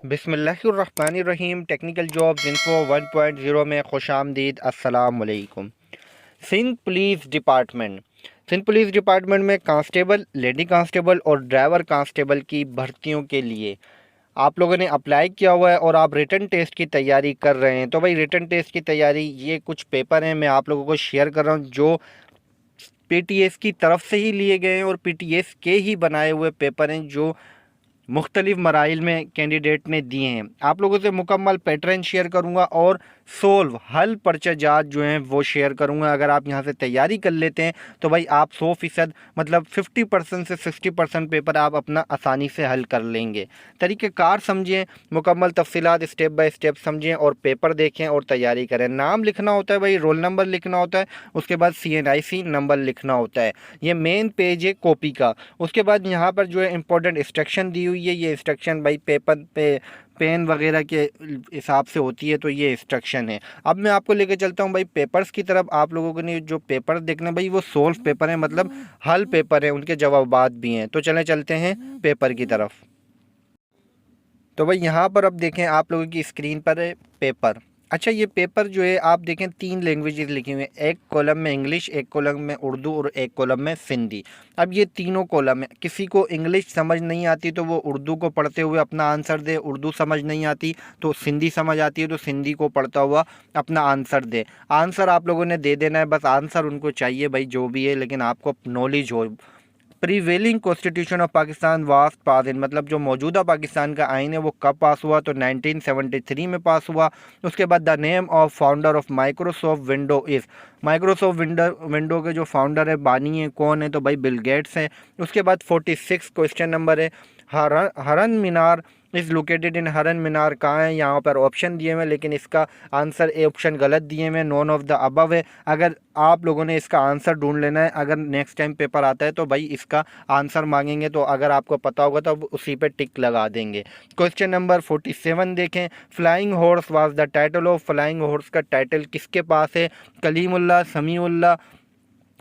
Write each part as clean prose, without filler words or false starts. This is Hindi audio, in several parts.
बिस्मिल्लाहिर्रहमानिर्रहीम। टेक्निकल जॉब्स इन्फो 1.0 में खुशामदीद। अस्सलाम वालेकुम। सिंध पुलिस डिपार्टमेंट में कांस्टेबल, लेडी कांस्टेबल और ड्राइवर कांस्टेबल की भर्तियों के लिए आप लोगों ने अप्लाई किया हुआ है और आप रिटन टेस्ट की तैयारी कर रहे हैं। तो भाई रिटन टेस्ट की तैयारी, ये कुछ पेपर हैं मैं आप लोगों को शेयर कर रहा हूँ जो पीटीएस की तरफ से ही लिए गए हैं और पीटीएस के ही बनाए हुए पेपर हैं जो मुख्तलिफ मराइल में कैंडिडेट ने दिए हैं। आप लोगों से मुकम्मल पैटर्न शेयर करूंगा और सोल्व हल पर्चा जात जो हैं वो शेयर करूंगा। अगर आप यहां से तैयारी कर लेते हैं तो भाई आप 100% मतलब 50% से 60% पेपर आप अपना आसानी से हल कर लेंगे। तरीक़ेकार समझें, मुकम्मल तफसीलात स्टेप बाय स्टेप समझें और पेपर देखें और तैयारी करें। नाम लिखना होता है भाई, रोल नंबर लिखना होता है, उसके बाद CNIC नंबर लिखना होता है। ये मेन पेज है कॉपी का। उसके बाद यहाँ पर जो है इंपॉर्टेंट इंस्ट्रक्शन दी हुई है। ये इंस्ट्रक्शन भाई पेपर पे पेन वगैरह के हिसाब से होती है, तो ये इंस्ट्रक्शन है। अब मैं आपको लेके चलता हूँ भाई पेपर्स की तरफ। आप लोगों को ने जो पेपर देखना भाई वो सोल्व पेपर है, मतलब हल पेपर है, उनके जवाबात भी हैं। तो चलते हैं पेपर की तरफ। तो भाई यहाँ पर अब देखें आप लोगों की स्क्रीन पर है पेपर। अच्छा, ये पेपर जो है आप देखें 3 लैंग्वेजेस लिखी हुई हैं। एक कॉलम में इंग्लिश, एक कॉलम में उर्दू और एक कॉलम में सिंधी। अब ये तीनों कॉलम है, किसी को इंग्लिश समझ नहीं आती तो वो उर्दू को पढ़ते हुए अपना आंसर दे, उर्दू समझ नहीं आती तो सिंधी समझ आती है तो सिंधी को पढ़ता हुआ अपना आंसर दे। आंसर आप लोगों ने दे देना है, बस आंसर उनको चाहिए भाई जो भी है, लेकिन आपको नॉलेज हो। Prevailing constitution of Pakistan was pass in, मतलब जो मौजूदा पाकिस्तान का आइन है वो कब पास हुआ, तो 1973 में पास हुआ। उसके बाद the name of founder of Microsoft window is, Microsoft window के जो फाउंडर है, बानी है, कौन है, तो भाई बिल गेट्स हैं। उसके बाद 46 क्वेश्चन नंबर है, हरन मीनार इज़ लोकेटेड इन, हरन मीनार कहाँ है। यहाँ पर ऑप्शन दिए हुए लेकिन इसका आंसर ए ऑप्शन गलत दिए हुए, नॉन ऑफ द अबव है। अगर आप लोगों ने इसका आंसर ढूंढ लेना है, अगर नेक्स्ट टाइम पेपर आता है तो भाई इसका आंसर मांगेंगे तो अगर आपको पता होगा तो उसी पे टिक लगा देंगे। क्वेश्चन नंबर 47 देखें, flying horse was the title of, flying horse का टाइटल किसके पास है, कलीमुल्लाह, समीउल्लाह।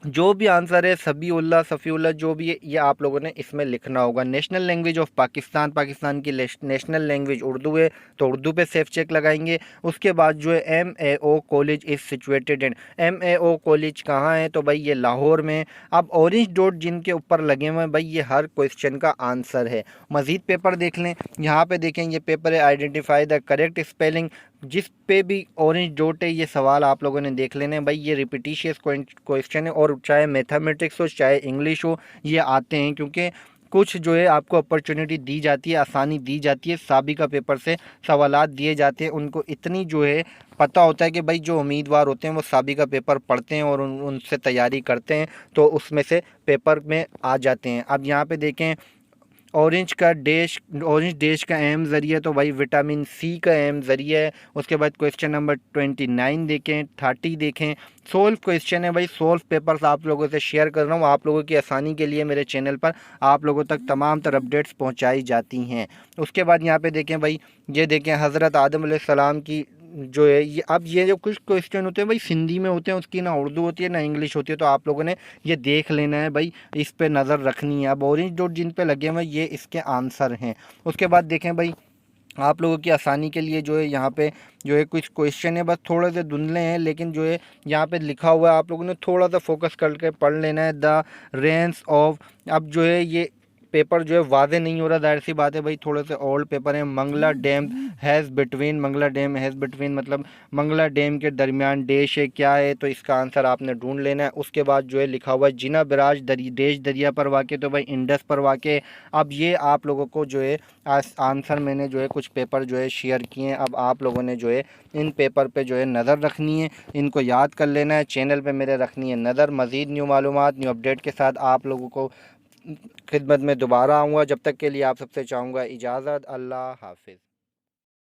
जो भी आंसर है सबीउल्लाह, सफ़ीउल्लाह, जो भी है ये आप लोगों ने इसमें लिखना होगा। National language of Pakistan, Pakistan की नेशनल लैंग्वेज उर्दू है तो उर्दू पे सेफ चेक लगाएंगे। उसके बाद जो है MAO college is situated in, MAO college कहाँ है, तो भाई ये लाहौर में। अब ऑरेंज डॉट जिनके ऊपर लगे हुए हैं भाई ये हर क्वेश्चन का आंसर है। मज़ीद पेपर देख लें, यहाँ पे देखें ये पेपर है आइडेंटिफाई द करेक्ट स्पेलिंग। जिस पे भी ऑरेंज डॉट है ये सवाल आप लोगों ने देख लेने हैं भाई, ये रिपीटिशियस क्वेश्चन है और चाहे मैथमेटिक्स हो चाहे इंग्लिश हो ये आते हैं, क्योंकि कुछ जो है आपको अपॉर्चुनिटी दी जाती है, आसानी दी जाती है, साबिका पेपर से सवालात दिए जाते हैं। उनको इतनी जो है पता होता है कि भाई जो उम्मीदवार होते हैं वो साबिका पेपर पढ़ते हैं और उनसे तैयारी करते हैं तो उसमें से पेपर में आ जाते हैं। अब यहाँ पे देखें ऑरेंज डैश का अहम ज़रिया, तो भाई विटामिन सी का अहम ज़रिया है। उसके बाद क्वेश्चन नंबर 29 देखें, 30 देखें, सोल्व क्वेश्चन है भाई। सोल्व पेपर्स आप लोगों से शेयर कर रहा हूँ आप लोगों की आसानी के लिए। मेरे चैनल पर आप लोगों तक तमाम तरह अपडेट्स पहुँचाई जाती हैं। उसके बाद यहाँ पे देखें भाई, ये देखें हज़रत आदम अलैहिस्सलाम की जो है ये, अब ये जो कुछ क्वेश्चन होते हैं भाई सिंधी में होते हैं, उसकी ना उर्दू होती है ना इंग्लिश होती है, तो आप लोगों ने ये देख लेना है भाई, इस पे नज़र रखनी है। अब ऑरेंज डॉट जिन पे लगे हुए ये इसके आंसर हैं। उसके बाद देखें भाई आप लोगों की आसानी के लिए जो है यहाँ पे जो है कुछ क्वेश्चन है, बस थोड़े से धुंधले हैं लेकिन जो है यहाँ पे लिखा हुआ है आप लोगों ने थोड़ा सा फोकस करके पढ़ लेना है। द रेंज ऑफ, अब जो है ये पेपर जो है वाजे नहीं हो रहा, जाहिर सी बात है भाई, थोड़े से ओल्ड पेपर हैं। Mangla dam has between, Mangla dam has between मतलब मंगला डैम के दरमियान डेश है, क्या है, तो इसका आंसर आपने ढूंढ लेना है। उसके बाद जो है लिखा हुआ है जिना बराज देश दरिया पर वाक़, तो भाई इंडस पर वाक़। अब ये आप लोगों को जो है आंसर मैंने जो है कुछ पेपर जो है शेयर किए हैं। अब आप लोगों ने जो है इन पेपर पे जो है नज़र रखनी है, इनको याद कर लेना है, चैनल पे मेरे रखनी है नज़र। मज़ीद न्यू मालूमात, न्यू अपडेट के साथ आप लोगों को खिदमत में दोबारा आऊँगा। जब तक के लिए आप सबसे चाहूँगा इजाज़त। अल्लाह हाफिज़।